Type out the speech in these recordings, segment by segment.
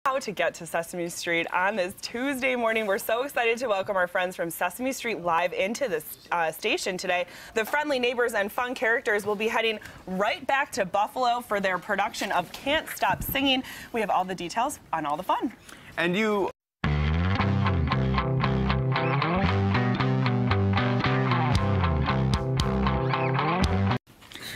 How to get to Sesame Street on this Tuesday morning. We're so excited to welcome our friends from Sesame Street Live into the station today. The friendly neighbors and fun characters will be heading right back to Buffalo for their production of Can't Stop Singing. We have all the details on all the fun. And you...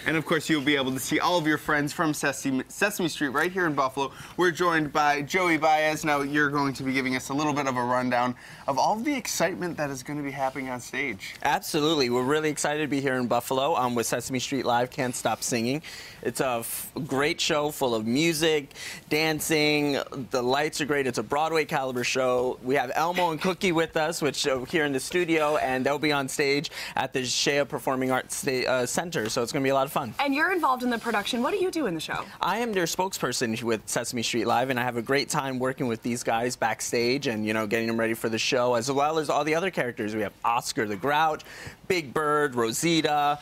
And of course, you'll be able to see all of your friends from Sesame Street right here in Buffalo. We're joined by Joey Baez. Now, you're going to be giving us a little bit of a rundown of all of the excitement that is going to be happening on stage. Absolutely. We're really excited to be here in Buffalo with Sesame Street Live, Can't Stop Singing. It's a great show full of music, dancing. The lights are great. It's a Broadway caliber show. We have Elmo and Cookie with us, which here in the studio, and they'll be on stage at the Shea Performing Arts Center. So it's going to be a lot of fun. And you're involved in the production. What do you do in the show? I am their spokesperson with Sesame Street Live, and I have a great time working with these guys backstage and, you know, getting them ready for the show, as well as all the other characters. We have Oscar the Grouch, Big Bird, Rosita,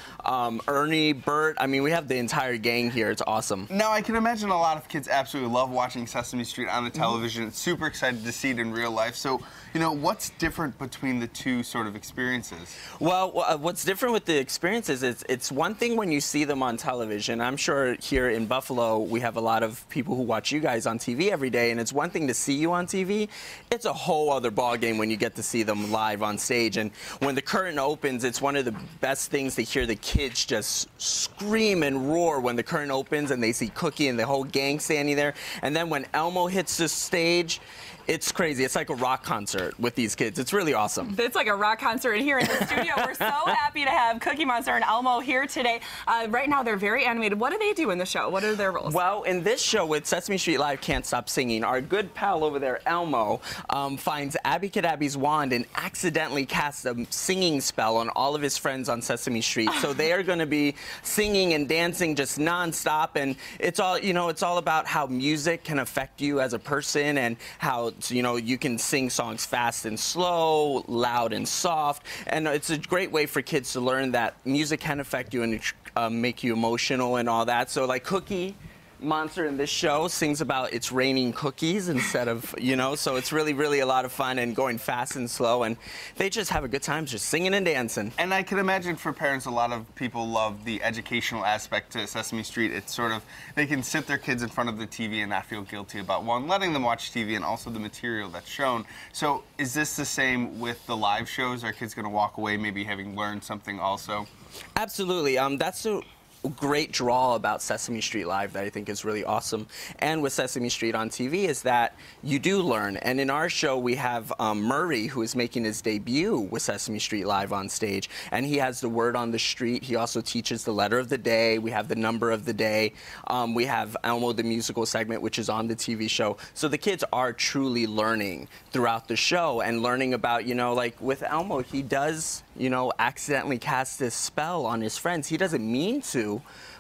Ernie, Bert. I mean, we have the entire gang here. It's awesome. Now, I can imagine a lot of kids absolutely love watching Sesame Street on the television. Super excited to see it in real life. So, you know, what's different between the two sort of experiences? Well, what's different with the experiences is it's one thing when you see them on television. I'm sure here in Buffalo we have a lot of people who watch you guys on TV every day, and it's one thing to see you on TV. It's a whole other ballgame when you get to see them live on stage. And when the curtain opens, it's one of the best things to hear the kids just scream and roar when the curtain opens and they see Cookie and the whole gang standing there. And then when Elmo hits the stage, it's crazy. It's like a rock concert with these kids. It's really awesome. It's like a rock concert here in the studio. We're so happy to have Cookie Monster and Elmo here today. Right now, they're very animated. What do they do in the show? What are their roles? Well, in this show with Sesame Street Live, Can't Stop Singing, our good pal over there, Elmo, finds Abby Cadabby's wand and accidentally casts a singing spell on all of his friends on Sesame Street. So they are going to be singing and dancing just nonstop, and it's all, you know, it's all about how music can affect you as a person and how, you know, you can sing songs fast and slow, loud and soft, and it's a great way for kids to learn that music can affect you and make you emotional and all that. So like Cookie Monster in this show sings about it's raining cookies instead of, you know, so it's really, really a lot of fun and going fast and slow, and they just have a good time just singing and dancing. And I can imagine for parents, a lot of people love the educational aspect to Sesame Street. It's sort of, they can sit their kids in front of the TV and not feel guilty about, one, letting them watch TV and also the material that's shown. So is this the same with the live shows? Are kids going to walk away maybe having learned something also? Absolutely. That's the great draw about Sesame Street Live that I think is really awesome, and with Sesame Street on TV, is that you do learn. And in our show we have Murray, who is making his debut with Sesame Street Live on stage, and he has the word on the street. He also teaches the letter of the day. We have the number of the day. We have Elmo the musical segment, which is on the TV show. So the kids are truly learning throughout the show and learning about, you know, like with Elmo, he does, you know, accidentally cast this spell on his friends. He doesn't mean to,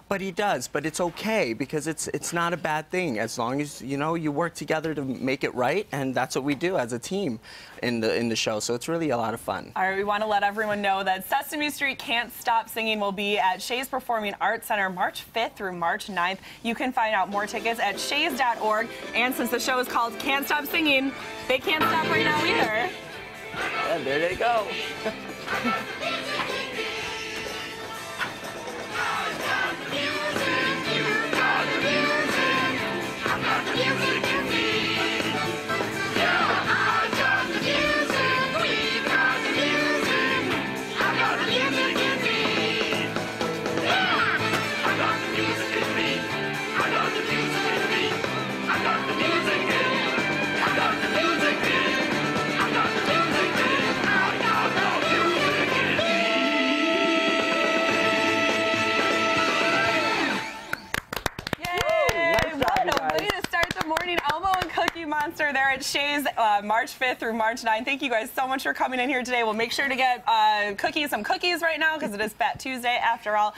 but he does. But it's okay, because it's not a bad thing as long as, you know, you work together to make it right, and that's what we do as a team in the show. So it's really a lot of fun. All right, we want to let everyone know that Sesame Street Can't Stop Singing will be at Shea's Performing Arts Center March 5th through March 9th. You can find out more tickets at sheas.org. And since the show is called Can't Stop Singing, they can't stop right now either. And there they go. Elmo and Cookie Monster there at Shea's March 5th through March 9th. Thank you guys so much for coming in here today. We'll make sure to get some cookies right now, because it is Fat Tuesday after all.